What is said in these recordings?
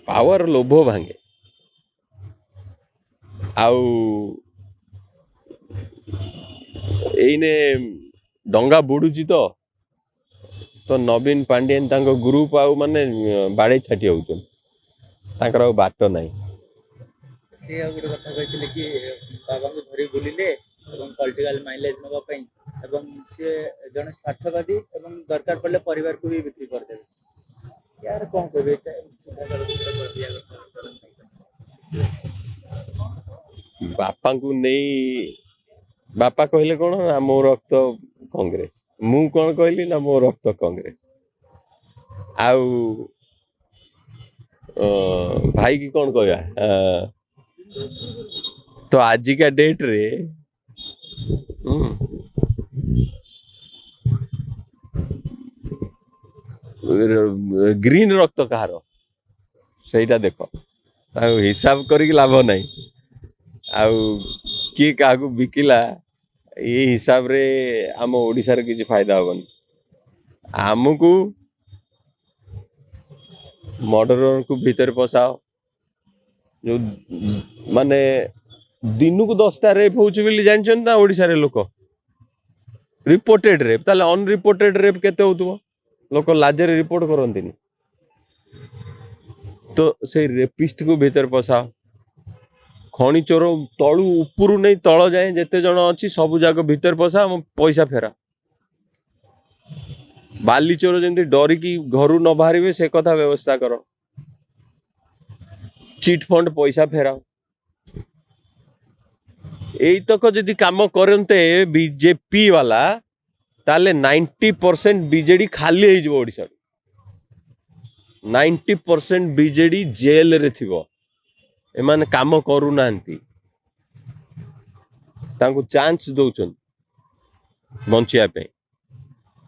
Power लोभ भांगे आउ एने डंगा बुड़ुची तो नवीन पांडियन ग्रुप आउ माने बाड़े छाटी होकर बाट ना सी गोटे कथा कहते कि बाबा को धरी बुलिले पॉलिटिकल माइलेज नापी सी जन स्वार्थवादी दरकार पड़े परिवार को भी बिक्री करदे यार कौन कहे बापा को नहीं बापा कहले कौन ना मो रक्त कांग्रेस मु कौन कहली ना मो रक्त कांग्रेस आउ भाई की कौन कह तो आजिका डेट रे ग्रीन रक्त कहार से देख हिसाब कर लाभ नहीं आउ किए क्या बिकिला ये हिसाब रे आम ओडिशार किसी फायदा हेनी आमको मर्डर को भीतर पसाओ जो माने दिन को 10टा रेप हो जानते ना ओडिशा रे लोक रिपोर्टेड रेप ताले अनरिपोर्टेड रेप केते होतबो लोक लाजरे रिपोर्ट करंतिनी तो से रेपिस्ट को भीतर पसाओ खणी चोर तलू उपरू नहीं तल जाए जिते जन अच्छी सब जाक भीतर पसा पैसा फेरा बाली चोर जमी डरिकी घर न बाहर से कथा व्यवस्था कर चिट फंड पैसा फेराओ यतक जदि कम करते बीजेपी वाला ताले 90% बीजेडी खाली ओडिशा 90% बीजेडी जेल रे थिबो एमाने काम करू नांती तांको चांस दौचन बंचिया पे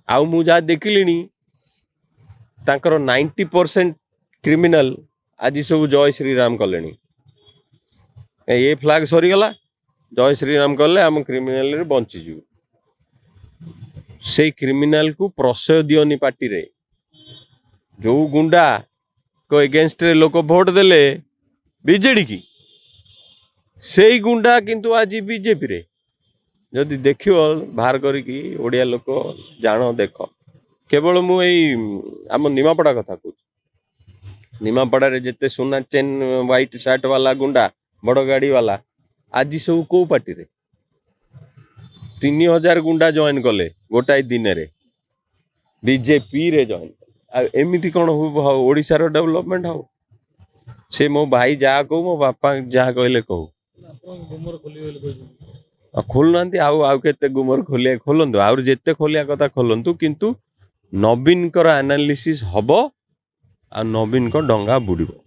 आउ मु जा देखिलिनी तांकर 90% क्रिमिनल आज सब जय श्री राम कलेनी ये फ्लैग सरीगला जय श्री राम कले आम क्रिमिनल रे बंची जू से क्रिमिनल को प्रश्रय दियोनी पार्टी रे जो गुंडा को एगेंस्ट रे लोक भोट देले बीजेडी की से गुंडा किंतु आज बीजेपी रे जदि देखियो बाहर करिकी ओडिया लोक जानो देख केवल मु आम निमापड़ा कथा कहूँ निमापड़ा रे जेते सोना चेन व्हाइट शर्ट वाला गुंडा बड़ गाड़ी वाला आज सब को पार्टी रे 3000 गुंडा जॉइन कले गोटाए दिन रे बीजेपी रे जॉइन एमती कौन हो ओडिशा रो डेवलपमेंट हो से मो भाई जहाँ कहू मो बापा जहाँ कहले कहू खोलु ना आउ केते गुमर खोलिया खोलंतु आउ जेते खोलिया कथा खोलंतु किंतु नवीन कर एनालिसिस हबो आ नवीन को डंगा बुड़ीबो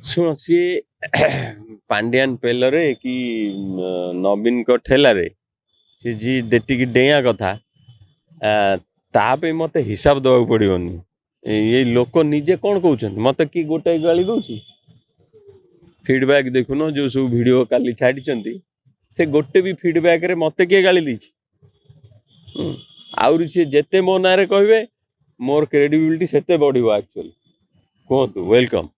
सुन सी पांडियान पेलरे कि नवीन को ठेलारे सी जी देटी डेया कथा तापे मते हिसाब दवा पड़ोनी ये लोक निजे कौन कहते मत कि गोटे गाली दौर फीडबैक देखुन जो सब वीडियो काली छाड़ी से गोटे भी फीडबैक रे मते किए गाली दी आउरी सी जेते मो ना रे कहबे मोर क्रेडिबिलिटी सेते बढ़िबो एक्चुअली कहतु वेलकम।